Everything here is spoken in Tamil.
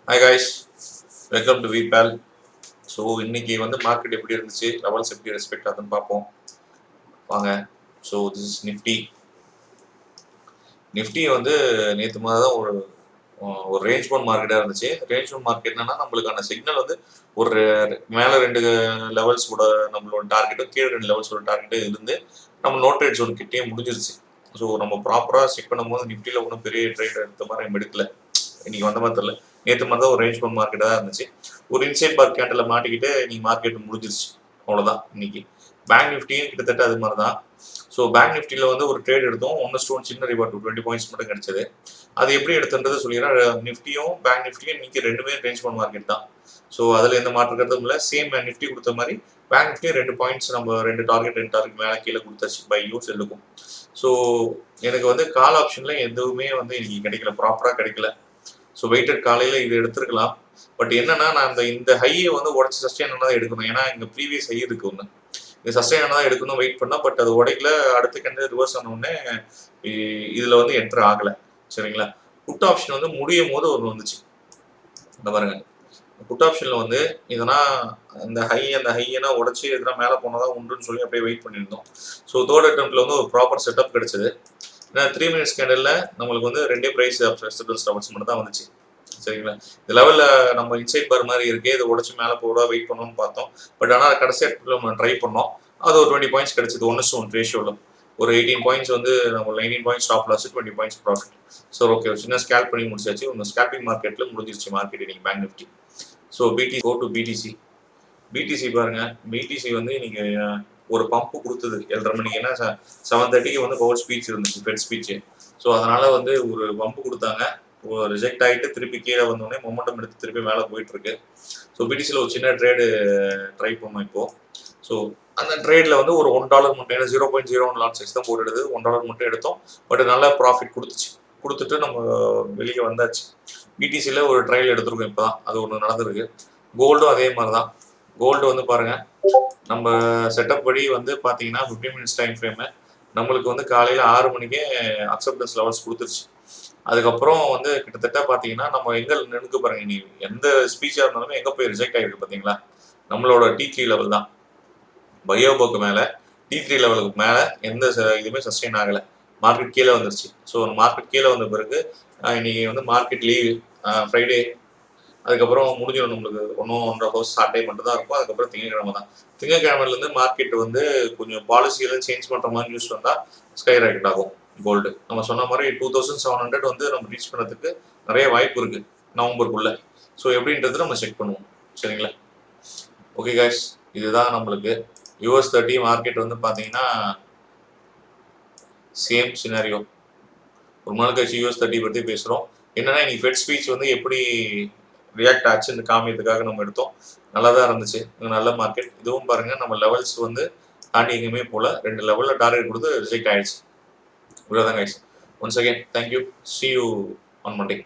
Hi guys, welcome to Vibal. So இன்னைக்கு வந்து மார்க்கெட் எப்படி இருந்துச்சு, லெவல்ஸ் எப்படி ரெஸ்பெக்ட் ஆகுதுன்னு பார்ப்போம் வாங்க. ஸோ திஸ் இஸ் நிஃப்டி வந்து நேற்று மாதிரி தான் ஒரு ரேஞ்ச் பவுண்ட் மார்க்கெட்டாக இருந்துச்சு. ரேஞ்ச் பவுண்ட் மார்க்கெட் என்னன்னா நம்மளுக்கான சிக்னல் வந்து ஒரு மேலே 2 லெவல்ஸ் கூட நம்மளோட டார்கெட்டும் கீழே 2 லெவல்ஸோட டார்கெட்டும் இருந்து நம்ம நோ ட்ரேட் ஜோன் கிட்டேயே முடிஞ்சிருச்சு. ஸோ நம்ம ப்ராப்பராக செக் பண்ணும்போது நிஃப்டியில் ஒன்றும் பெரிய ட்ரேட் எடுத்த மாதிரி நம்ம எடுக்கல. இன்னைக்கு வந்த மாதிரி தெரியல. நேற்று மாதிரி தான் ஒரு ரேஞ்ச் பவுண்ட் மார்க்கெட்டாக தான் இருந்துச்சு. ஒரு இன்சைட் பார்க் கேண்டில் மாட்டிக்கிட்டு இன்னைக்கு மார்க்கெட் முடிஞ்சிருச்சு. அவ்வளோதான் இன்னைக்கு. பேங்க் நிஃப்டியும் கிட்டத்தட்ட அது மாதிரி தான். ஸோ பேங்க் நிஃப்டியில் வந்து ஒரு ட்ரேட் எடுத்தோம். 1:1 சின்ன ரிவார்ட் 20 பாயிண்ட்ஸ் மட்டும் கிடைச்சது. அது எப்படி எடுத்துன்றது சொல்லிடுறேன். நிஃப்டியும் பேங்க் நிஃப்டியும் இன்னைக்கு ரெண்டுமே ரேஞ்ச் பவுண்ட் மார்க்கெட் தான். ஸோ அதில் எந்த மாற்று கருத்தும் இல்லை. சேம் நிஃப்டி கொடுத்த மாதிரி பேங்க் நிஃப்டியும் 2 பாயிண்ட்ஸ் நம்ம 2 டார்கெட் மேலே கீழே கொடுத்தாச்சு பையும் செல்லுக்கும். ஸோ எனக்கு வந்து கால் ஆப்ஷனில் எதுவுமே வந்து இன்னைக்கு கிடைக்கல, ப்ராப்பராக கிடைக்கல. ஸோ வெயிட்டட் காலையில் இது எடுத்துருக்கலாம். பட் என்னன்னா நான் இந்த ஹையை வந்து உடச்சி சஸ்டெயின் தான் எடுக்கணும். ஏன்னா இங்கே ப்ரீவியஸ் ஹை இருக்கு ஒன்று, இது சஸ்டெயின் தான் எடுக்கணும் வெயிட் பண்ணால். பட் அது உடைக்கல. அடுத்த கண்டு ரிவர்ஸ் ஆனோடனே இதில் வந்து என்டர் ஆகலை. சரிங்களா. புட் ஆப்ஷன் வந்து முடியும் போது ஒன்று வந்துச்சு. இந்த பாருங்க, புட் ஆப்ஷனில் வந்து இதனா அந்த ஹையனா உடச்சி எதுனா மேலே போனதான் உண்டுன்னு சொல்லி அப்படியே வெயிட் பண்ணியிருந்தோம். ஸோ தேர்ட் அட்டம்ப்ட்ல வந்து ஒரு ப்ராப்பர் செட்டப் கிடைச்சது. ஏன்னா 3 மினிட்ஸ் கேண்டலில் நம்மளுக்கு வந்து 2 ப்ரைஸ் லெவல்ஸ் மட்டும் தான் வந்துச்சு. சரிங்களா. இந்த லெவலில் நம்ம இன்சைட் பார் மாதிரி இருக்கு, இதை உடச்சி மேலே போட வெயிட் பண்ணணும்னு பார்த்தோம். பட் ஆனால் கடைசி இடத்துல நம்ம ட்ரை பண்ணோம். அது ஒரு 20 பாயிண்ட்ஸ் கிடைச்சது 1:1 ரேஷியோவில். ஒரு 18 பாயிண்ட்ஸ் வந்து நம்ம 19 points stop loss, 20 points profit. So okay, ஒரு சின்ன ஸ்கேல்ப் பண்ணி முடிச்சாச்சு. ஒரு ஸ்கேல்பிங் மார்க்கெட்டில் முடிஞ்சிருச்சு மார்க்கெட் இன்னைக்கு பேங்க் நிஃப்டி. ஸோ பிடிசி பாருங்க. பிடிசி வந்து இன்னைக்கு ஒரு பம்பு கொடுத்தது 7:30 மணிக்கு. ஏன்னா 7:30க்கு வந்து பவர் ஸ்பீச் இருந்துச்சு, ஃபெட் ஸ்பீச்சு. ஸோ அதனால வந்து ஒரு பம்பு கொடுத்தாங்க. ரிஜெக்ட் ஆகிட்டு திருப்பி கீழே வந்தோடனே மொமெண்டம் எடுத்து திருப்பி மேலே போயிட்டு இருக்கு. ஸோ பிடிசியில் ஒரு சின்ன ட்ரேடு ட்ரை பண்ணோம் இப்போ. ஸோ அந்த ட்ரேடில் வந்து ஒரு $1 மட்டும், ஏன்னா 0.01 லாட் சைஸ் தான் போட்டுடுது. $1 மட்டும் எடுத்தோம். பட் நல்ல ப்ராஃபிட் கொடுத்துட்டு நம்ம வெளியே வந்தாச்சு. பிடிசியில் ஒரு ட்ரையல் எடுத்துருக்கோம் இப்போ தான், அது ஒன்று நடந்திருக்கு. கோல்டும் அதே மாதிரி தான். கோல்டு வந்து பாருங்க, நம்ம செட்டப் படி வந்து பார்த்தீங்கன்னா 15 மினிட்ஸ் டைம் ஃப்ரேமு நம்மளுக்கு வந்து காலையில் 6 மணிக்கே அக்செப்டன்ஸ் லெவல்ஸ் கொடுத்துருச்சு. அதுக்கப்புறம் வந்து கிட்டத்தட்ட பார்த்தீங்கன்னா நம்ம எங்கே நினைக்க பாருங்க, நீ எந்த ஸ்பீச்சாக இருந்தாலுமே எங்கே போய் ரிஜெக்ட் ஆகிருக்கு பார்த்தீங்களா. நம்மளோட T3 லெவல் தான், பயோபோக்கு மேலே T3 லெவலுக்கு மேலே எந்த இதுவுமே சஸ்டெயின் ஆகலை. மார்க்கெட் கீழே வந்துருச்சு. ஸோ மார்க்கெட் கீழே வந்த பிறகு இன்னைக்கு வந்து மார்க்கெட் லீவ், ஃப்ரைடே, அதுக்கப்புறம் முடிஞ்சிடும் நம்மளுக்கு. 1.5 ஹவர்ஸ் சாட்டர்டே மட்டும் தான் இருக்கும். அதுக்கப்புறம் திங்கக்கிழமை தான். திங்கக்கிழமைலேருந்து மார்க்கெட் வந்து கொஞ்சம் பாலிசியெல்லாம் சேஞ்ச் பண்ணுற மாதிரி நியூஸ் வந்தால் ஸ்கை ராக்கெட் ஆகும் கோல்டு. நம்ம சொன்ன மாதிரி 2700 வந்து நம்ம ரீச் பண்ணுறதுக்கு நிறைய வாய்ப்பு இருக்குது நவம்பருக்குள்ளே. ஸோ எப்படின்றது நம்ம செக் பண்ணுவோம். சரிங்களா. ஓகே காய்ஸ், இதுதான் நம்மளுக்கு US30 மார்க்கெட் வந்து பார்த்தீங்கன்னா சேம் சினாரியோ. ஒரு நாள் கழிச்சு US30 பற்றி பேசுகிறோம். என்னன்னா இன்னைக்கு ஃபெட் ஸ்பீச் வந்து எப்படி ரியாக்ட் ஆச்சுன்னு காமிக்கிறதுக்காக நம்ம எடுத்தோம். நல்லா தான் இருந்துச்சு. நல்ல மார்க்கெட். இதுவும் பாருங்க, நம்ம லெவல்ஸ் வந்து தாண்டி எங்கேயுமே போல. 2 லெவலில் டார்கெட் கொடுத்து ரிஜெக்ட் ஆயிடுச்சு. இவ்வளோதான் guys. Once again thank you. see you on Monday.